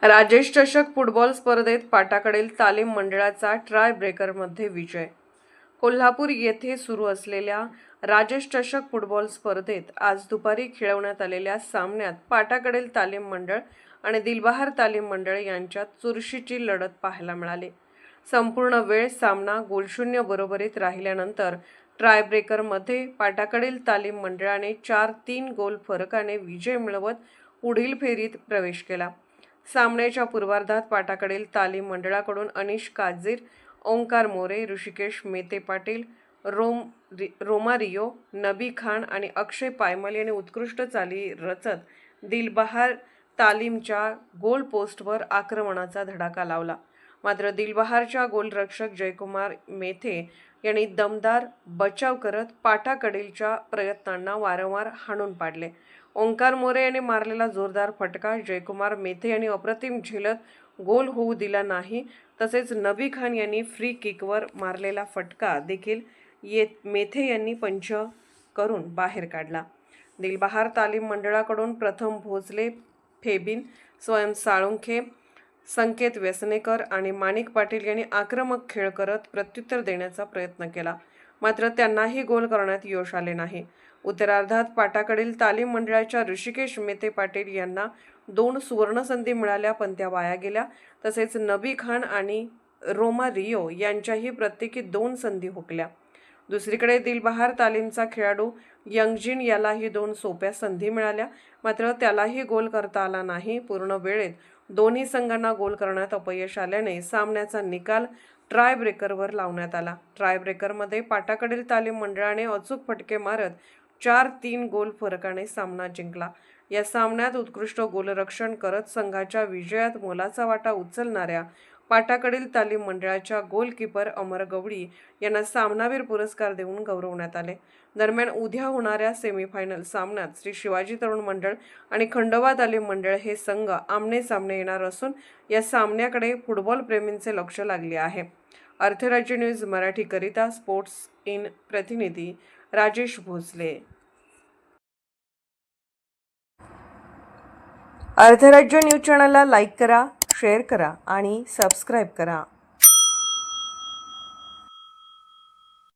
राजेश चषक फुटबॉल स्पर्धेत पाटाकडील तालीम मंडळाचा ट्राय ब्रेकरमध्ये विजय। कोल्हापूर येथे सुरू असलेल्या राजेश चषक फुटबॉल स्पर्धेत आज दुपारी खेळवण्यात आलेल्या सामन्यात पाटाकडील तालीम मंडळ आणि दिलबहार तालीम मंडळ यांच्यात चुरशीची लढत पाहायला मिळाली। संपूर्ण वेळ सामना गोलशून्य बरोबरीत राहिल्यानंतर ट्राय ब्रेकरमध्ये पाटाकडील तालीम मंडळाने 4-3 गोल फरकाने विजय मिळवत पुढील फेरीत प्रवेश केला। सामन्याच्या पूर्वार्धात पाटाकडील तालीम मंडळाकडून अनिश काजीर, ओंकार मोरे, ऋषिकेश मेते पाटील, रोमारियो, नबी खान आणि अक्षय पायमल यांनी उत्कृष्ट चाली रचत दिलबहार तालीमच्या गोल पोस्टवर आक्रमणाचा धडाका लावला। मात्र दिलबहारच्या गोलरक्षक जयकुमार मेथे यांनी दमदार बचाव करत पाटाकडीलच्या प्रयत्नांना वारंवार हाणून पाडले। ओंकार मोरे यांनी मारलेला जोरदार फटका जयकुमार मेथे यांनी अप्रतिम झेलत गोल होऊ दिला नाही। तसेच नबी खान यांनी फ्री किकवर मारलेला फटका देखील मेथे यांनी पंच करून बाहेर काढला। दिलबहार तालीम मंडळाकडून प्रथम भोसले, फेबिन, स्वयं साळुंखे, संकेत व्यसनेकर आणि माणिक पाटील यांनी आक्रमक खेळ करत प्रत्युत्तर देण्याचा प्रयत्न केला, मात्र त्यांनाही गोल करण्यात यश आले नाही। उत्तरार्धात पाटाकडील तालीम मंडळाच्या ऋषिकेश मेते पाटील यांना 2 सुवर्णसंधी मिळाल्या, पण त्या वाया गेल्या। तसेच नबी खान आणि रोमारियो यांच्याही प्रत्येकी 2 संधी हुकल्या। दुसरीकडे दिलबहार तालीमचा खेळाडू यंगजिन यालाही 2 सोप्या संधी मिळाल्या, मात्र त्यालाही गोल करता आला नाही। पूर्ण वेळेत दोन्ही संघांना गोल करण्यात अपयश आल्याने सामन्याचा निकाल ट्राय ब्रेकरवर लावण्यात आला। ट्राय ब्रेकरमध्ये पाटाकडील तालीम मंडळाने अचूक फटके मारत 4-3 गोल फरकाने सामना जिंकला। या सामन्यात उत्कृष्ट गोलरक्षण करत संघाच्या विजयात मोलाचा वाटा उचलणाऱ्या पाटाकडील तालीम मंडळाच्या गोलकीपर अमर गवळी यांना सामनावीर पुरस्कार देऊन गौरवण्यात आले। दरम्यान उद्या होणाऱ्या सेमीफायनल सामन्यात श्री शिवाजी तरुण मंडळ आणि खंडोबा तालीम मंडळ हे संघ आमने सामने येणार असून या सामन्याकडे फुटबॉल प्रेमींचे लक्ष लागले आहे। अर्थराज्य न्यूज मराठी करिता स्पोर्ट्स इन प्रतिनिधी राजेश भोसले। अर्थराज्य न्यूज चॅनलला लाईक करा, शेअर करा आणि सबस्क्राईब करा।